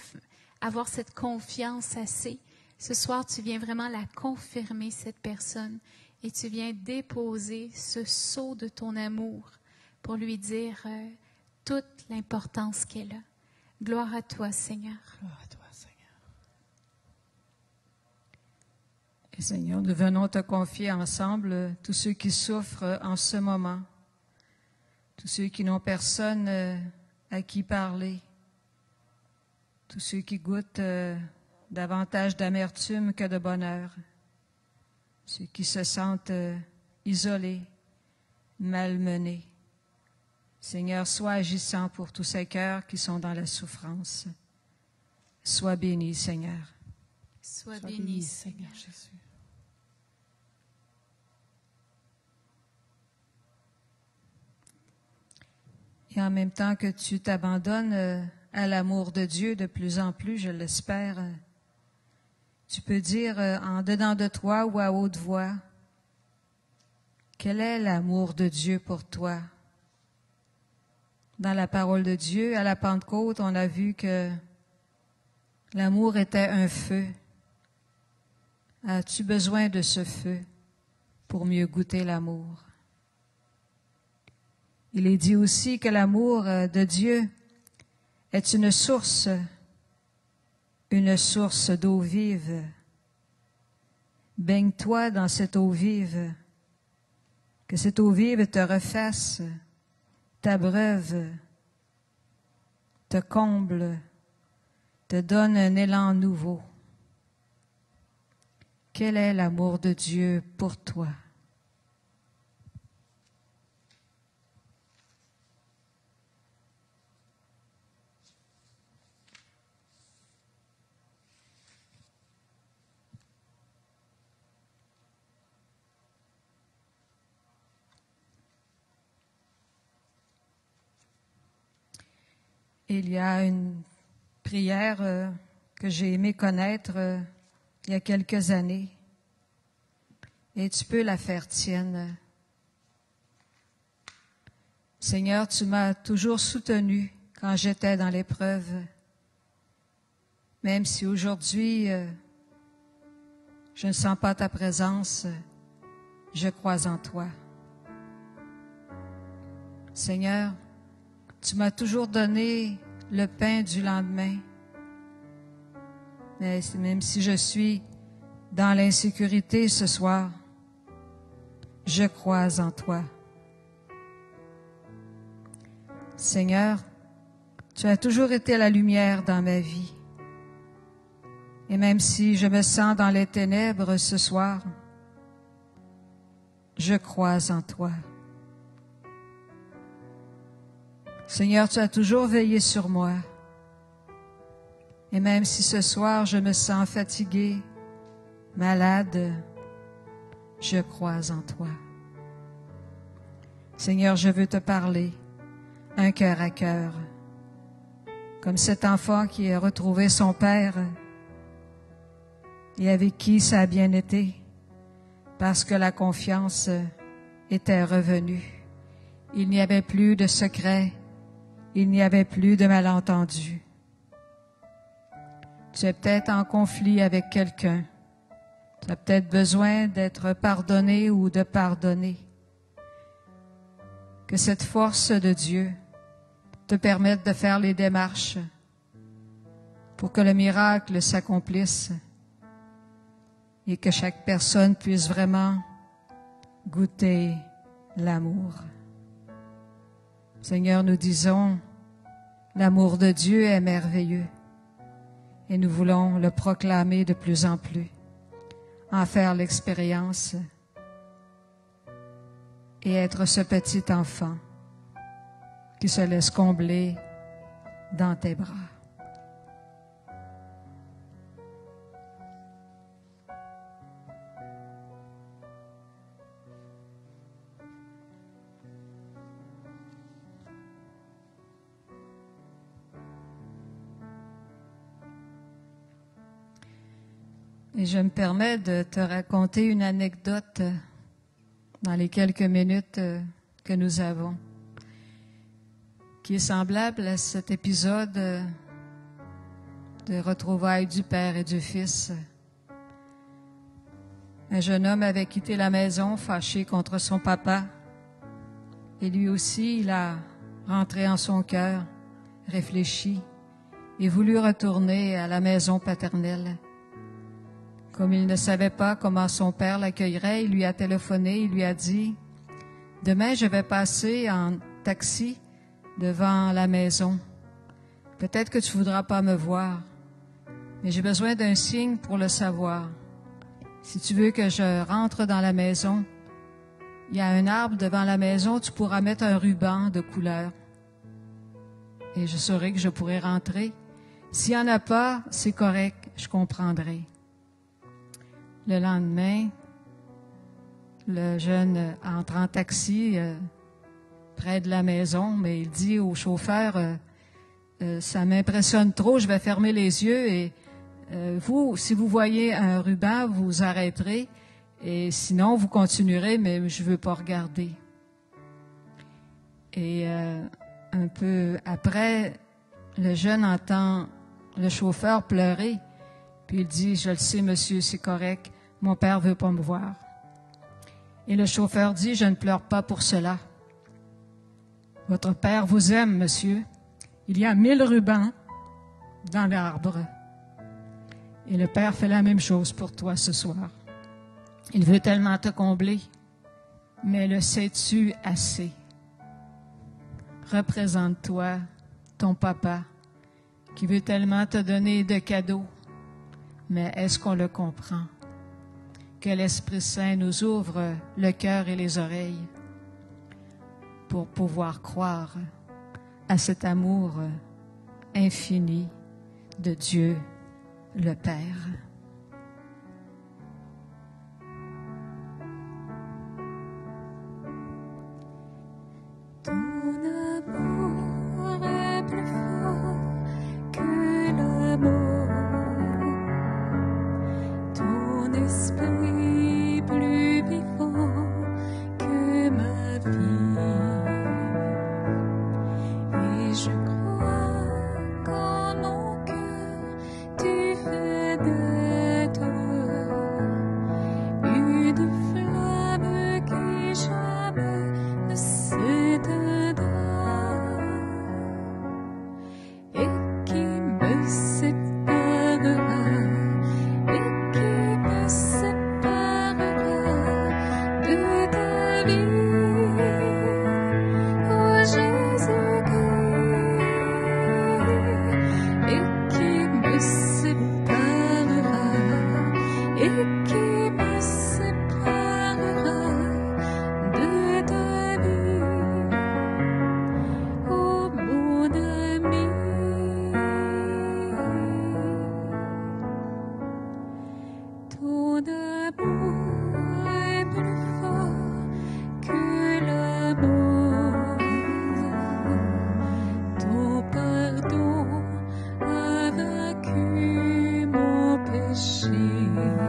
avoir cette confiance assez. Ce soir, tu viens vraiment la confirmer, cette personne, et tu viens déposer ce sceau de ton amour pour lui dire toute l'importance qu'elle a. Gloire à toi, Seigneur. Gloire à toi, Seigneur. Et Seigneur, nous venons te confier ensemble tous ceux qui souffrent en ce moment, tous ceux qui n'ont personne à qui parler, tous ceux qui goûtent davantage d'amertume que de bonheur, ceux qui se sentent isolés, malmenés. Seigneur, sois agissant pour tous ces cœurs qui sont dans la souffrance. Sois béni, Seigneur. Sois béni, Seigneur Jésus. Et en même temps que tu t'abandonnes à l'amour de Dieu de plus en plus, je l'espère, tu peux dire en dedans de toi ou à haute voix, quel est l'amour de Dieu pour toi? Dans la parole de Dieu, à la Pentecôte, on a vu que l'amour était un feu. As-tu besoin de ce feu pour mieux goûter l'amour? Il est dit aussi que l'amour de Dieu est une source d'eau vive. Baigne-toi dans cette eau vive, que cette eau vive te refasse, t'abreuve, te comble, te donne un élan nouveau. Quel est l'amour de Dieu pour toi? Il y a une prière que j'ai aimé connaître il y a quelques années, et tu peux la faire tienne. Seigneur, tu m'as toujours soutenu quand j'étais dans l'épreuve, même si aujourd'hui je ne sens pas ta présence, je crois en toi. Seigneur, tu m'as toujours donné le pain du lendemain. Mais même si je suis dans l'insécurité ce soir, je crois en toi. Seigneur, tu as toujours été la lumière dans ma vie. Et même si je me sens dans les ténèbres ce soir, je crois en toi. Seigneur, tu as toujours veillé sur moi. Et même si ce soir je me sens fatiguée, malade, je crois en toi. Seigneur, je veux te parler, un cœur à cœur, comme cet enfant qui a retrouvé son père et avec qui ça a bien été, parce que la confiance était revenue. Il n'y avait plus de secrets, il n'y avait plus de malentendus. Tu es peut-être en conflit avec quelqu'un. Tu as peut-être besoin d'être pardonné ou de pardonner. Que cette force de Dieu te permette de faire les démarches pour que le miracle s'accomplisse et que chaque personne puisse vraiment goûter l'amour. Seigneur, nous disons, l'amour de Dieu est merveilleux et nous voulons le proclamer de plus en plus, en faire l'expérience et être ce petit enfant qui se laisse combler dans tes bras. Et je me permets de te raconter une anecdote dans les quelques minutes que nous avons, qui est semblable à cet épisode de retrouvailles du Père et du Fils. Un jeune homme avait quitté la maison fâché contre son papa, et lui aussi, il a rentré en son cœur, réfléchi et voulu retourner à la maison paternelle. Comme il ne savait pas comment son père l'accueillerait, il lui a téléphoné, il lui a dit « Demain, je vais passer en taxi devant la maison. Peut-être que tu voudras pas me voir, mais j'ai besoin d'un signe pour le savoir. Si tu veux que je rentre dans la maison, il y a un arbre devant la maison, tu pourras mettre un ruban de couleur. Et je saurai que je pourrai rentrer. S'il n'y en a pas, c'est correct, je comprendrai. » Le lendemain, le jeune entre en taxi près de la maison, mais il dit au chauffeur, ça m'impressionne trop, je vais fermer les yeux et vous, si vous voyez un ruban, vous arrêterez et sinon vous continuerez, mais je ne veux pas regarder. Et un peu après, le jeune entend le chauffeur pleurer. Puis il dit, je le sais, monsieur, c'est correct, mon père veut pas me voir. Et le chauffeur dit, je ne pleure pas pour cela. Votre père vous aime, monsieur. Il y a 1000 rubans dans l'arbre. Et le père fait la même chose pour toi ce soir. Il veut tellement te combler, mais le sais-tu assez? Représente-toi ton papa qui veut tellement te donner de cadeaux. Mais est-ce qu'on le comprend? Que l'Esprit Saint nous ouvre le cœur et les oreilles pour pouvoir croire à cet amour infini de Dieu le Père. Ton amour est plus fort que l'amour. Ton esprit plus vivant que ma vie. Et je crois qu'en mon cœur tu fais naître une flamme qui jamais ne s'éteindra et qui me séparera. She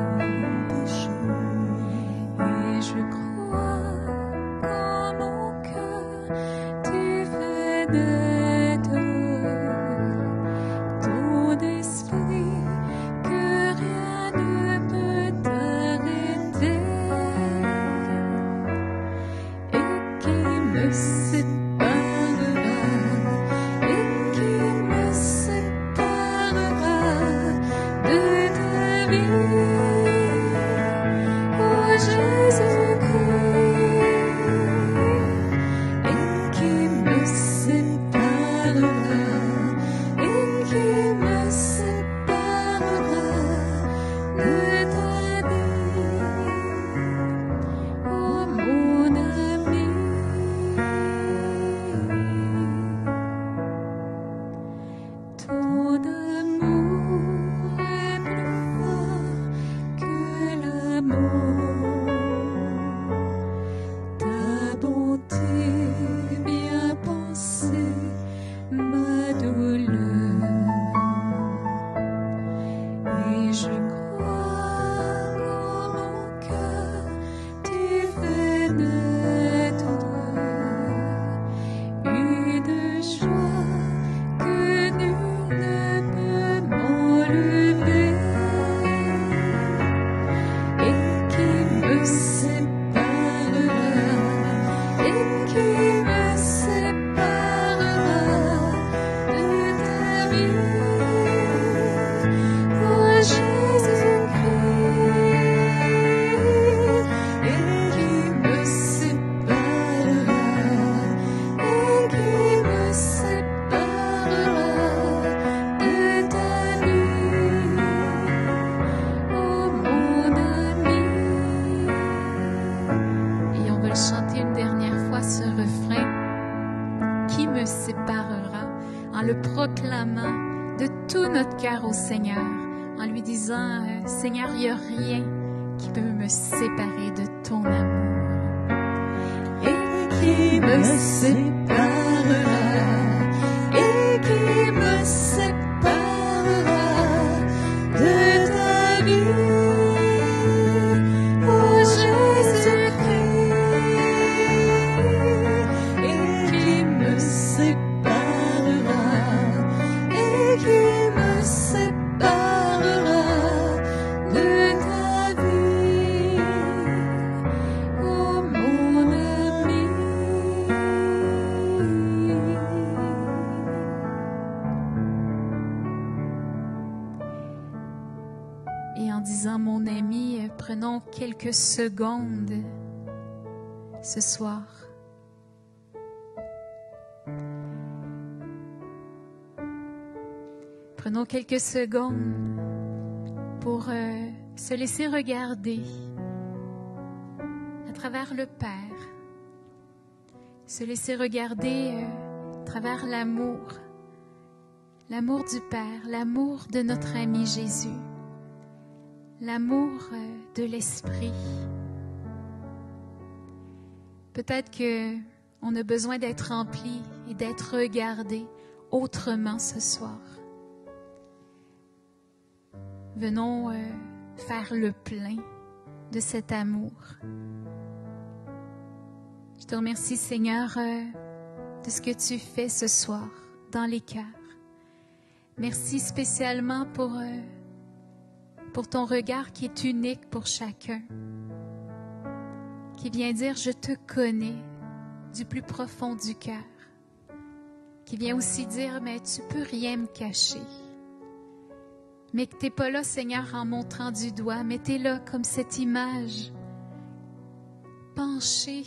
Proclamant de tout notre cœur au Seigneur, en lui disant, Seigneur, il n'y a rien qui peut me séparer de ton amour. Et qui me séparera, et qui me séparera de ta vie, ô Jésus-Christ, et qui me séparera. Mon ami, prenons quelques secondes ce soir. Prenons quelques secondes pour se laisser regarder à travers le Père, se laisser regarder à travers l'amour du Père, l'amour de notre ami Jésus. L'amour de l'Esprit. Peut-être qu'on a besoin d'être rempli et d'être regardé autrement ce soir. Venons faire le plein de cet amour. Je te remercie, Seigneur, de ce que tu fais ce soir dans les cœurs. Merci spécialement pour ton regard qui est unique pour chacun, qui vient dire « Je te connais » du plus profond du cœur, qui vient aussi dire « Mais tu peux rien me cacher », mais que tu n'es pas là, Seigneur, en montrant du doigt, mais tu es là comme cette image, penchée,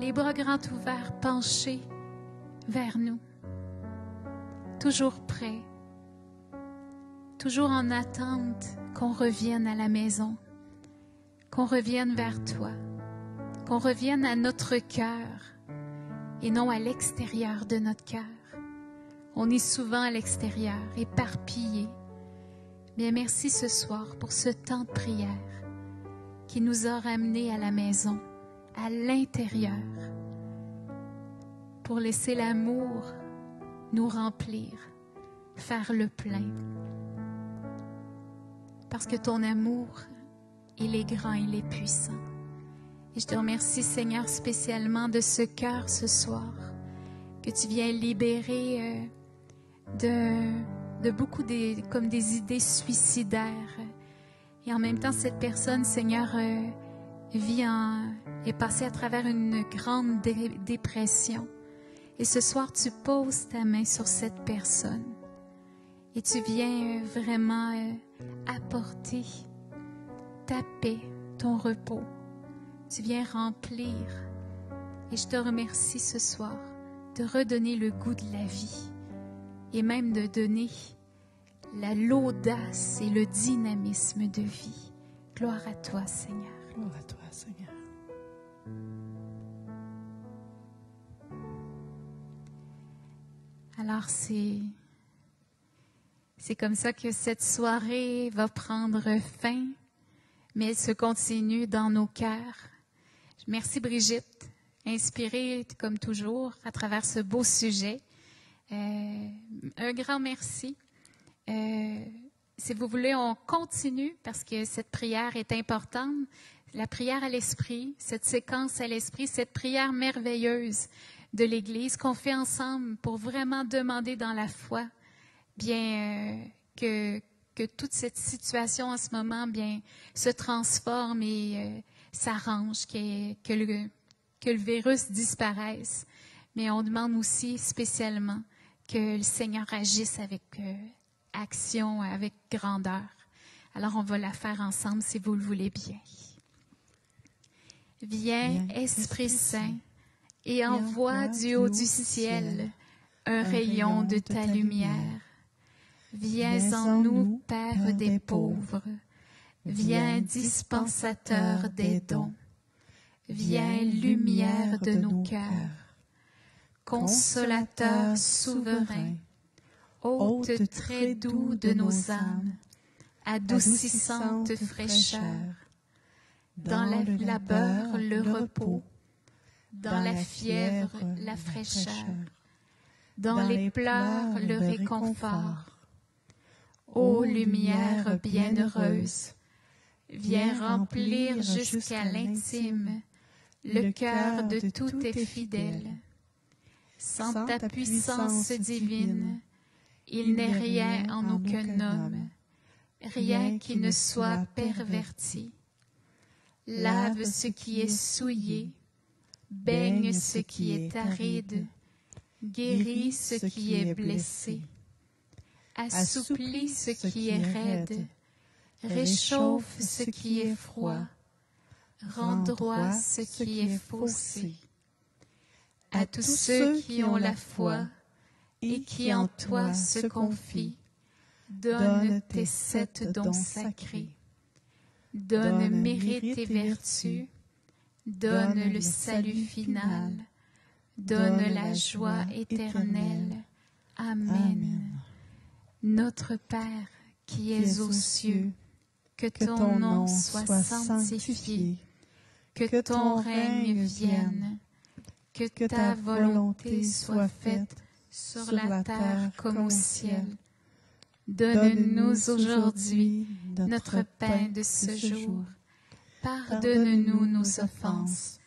les bras grands ouverts, penchés vers nous, toujours prêt, toujours en attente qu'on revienne à la maison, qu'on revienne vers toi, qu'on revienne à notre cœur et non à l'extérieur de notre cœur. On est souvent à l'extérieur, éparpillés. Bien, merci ce soir pour ce temps de prière qui nous a ramenés à la maison, à l'intérieur, pour laisser l'amour nous remplir, faire le plein. Parce que ton amour, il est grand, il est puissant. Et je te remercie, Seigneur, spécialement de ce cœur ce soir, que tu viens libérer de beaucoup comme des idées suicidaires. Et en même temps, cette personne, Seigneur, est passée à travers une grande dépression. Et ce soir, tu poses ta main sur cette personne. Et tu viens vraiment apporter ta paix, ton repos. Tu viens remplir. Et je te remercie ce soir de redonner le goût de la vie et même de donner l'audace et le dynamisme de vie. Gloire à toi, Seigneur. Gloire à toi, Seigneur. Alors, c'est comme ça que cette soirée va prendre fin, mais elle se continue dans nos cœurs. Merci Brigitte, inspirée comme toujours à travers ce beau sujet. Un grand merci. Si vous voulez, on continue parce que cette prière est importante. La prière à l'esprit, cette séquence à l'esprit, cette prière merveilleuse de l'Église qu'on fait ensemble pour vraiment demander dans la foi bien que toute cette situation en ce moment bien se transforme et s'arrange, que le virus disparaisse. Mais on demande aussi spécialement que le Seigneur agisse avec action, avec grandeur. Alors on va la faire ensemble si vous le voulez bien. Viens, Esprit Saint, et envoie du haut du ciel un rayon de ta lumière. Viens en nous, Père des pauvres. Viens, dispensateur des dons. Viens, lumière de nos cœurs. Consolateur souverain, hôte très doux de nos âmes, adoucissante fraîcheur. Dans le labeur, le repos. Dans la fièvre, la fraîcheur. Dans les pleurs, le réconfort. Ô lumière bienheureuse, viens remplir jusqu'à l'intime le cœur de tous tes fidèles. Sans ta puissance divine, il n'est rien en aucun homme, rien qui ne soit perverti. Lave ce qui est souillé, baigne ce qui est aride, guéris ce qui est blessé, assouplis ce qui est raide, réchauffe ce qui est froid, rend droit ce qui est faussé. À tous ceux qui ont la foi et qui en toi se confient, donne tes 7 dons sacrés. Donne mérite et vertu, donne le salut final, donne la joie éternelle. Amen. Notre Père qui es aux cieux, que ton nom soit sanctifié, que ton règne vienne, que ta volonté soit faite sur la terre comme au ciel. Donne-nous aujourd'hui notre pain de ce jour. Pardonne-nous nos offenses,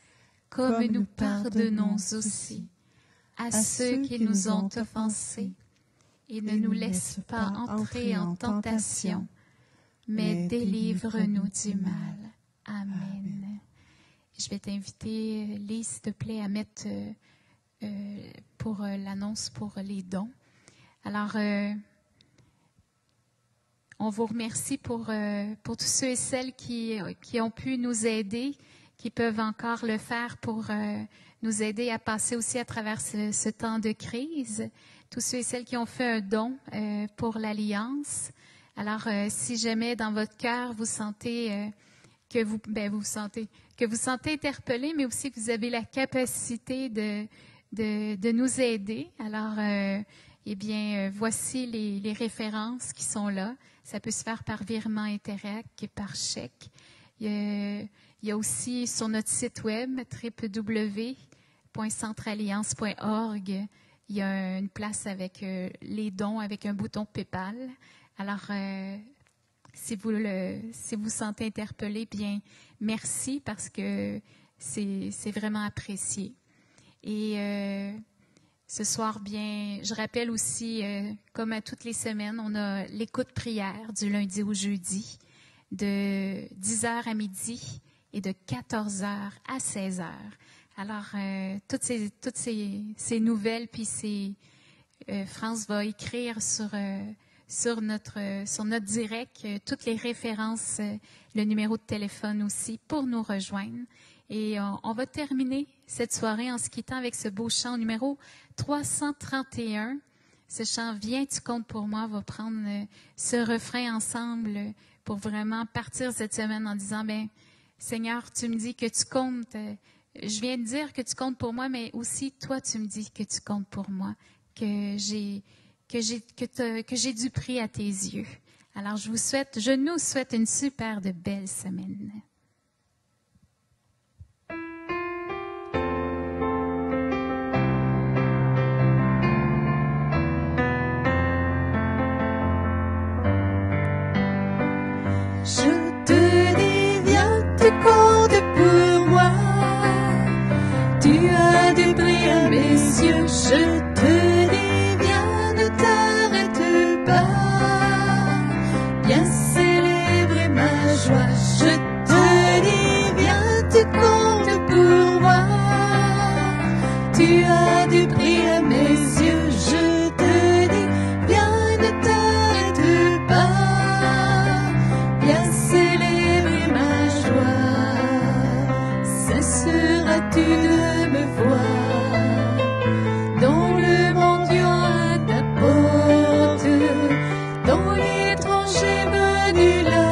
comme nous pardonnons aussi à ceux qui nous ont offensés. Et ne nous laisse pas entrer en tentation, mais délivre-nous du mal. Amen. Je vais t'inviter, Lise, s'il te plaît, à mettre pour l'annonce pour les dons. Alors, on vous remercie pour tous ceux et celles qui ont pu nous aider, qui peuvent encore le faire pour nous aider à passer aussi à travers ce temps de crise. Tous ceux et celles qui ont fait un don pour l'Alliance. Alors, si jamais dans votre cœur vous sentez que vous sentez interpellé, mais aussi que vous avez la capacité de nous aider. Alors, voici les références qui sont là. Ça peut se faire par virement Interact et par chèque. Il y a aussi sur notre site web www.centralliance.org, il y a une place avec les dons avec un bouton PayPal. Alors, si vous sentez interpellé, bien, merci parce que c'est vraiment apprécié. Et ce soir, bien, je rappelle aussi, comme à toutes les semaines, on a l'écoute prière du lundi au jeudi de 10h à midi et de 14h à 16h. Alors, toutes ces nouvelles, puis France va écrire sur sur notre direct, toutes les références, le numéro de téléphone aussi pour nous rejoindre. Et on va terminer cette soirée en se quittant avec ce beau chant numéro 331. Ce chant « Viens, tu comptes pour moi » va prendre ce refrain ensemble pour vraiment partir cette semaine en disant « Ben, Seigneur, tu me dis que tu comptes. Je viens de dire que tu comptes pour moi, mais aussi toi, tu me dis que tu comptes pour moi, que j'ai du prix à tes yeux. » Alors, je nous souhaite une super de belle semaine. Je te dis, viens, tu comptes pour moi. Tu as du prix à mes yeux. Je te dis, viens, ne t'arrête pas. Viens célébrer ma joie. Je te dis, viens, tu comptes pour moi. Tu as du prix à mes yeux. Je te dis, viens, ne t'arrête pas. Viens célébrer ma joie. Cesseras-tu de me voir dans le mendiant à ta porte, dans l'étranger venu là?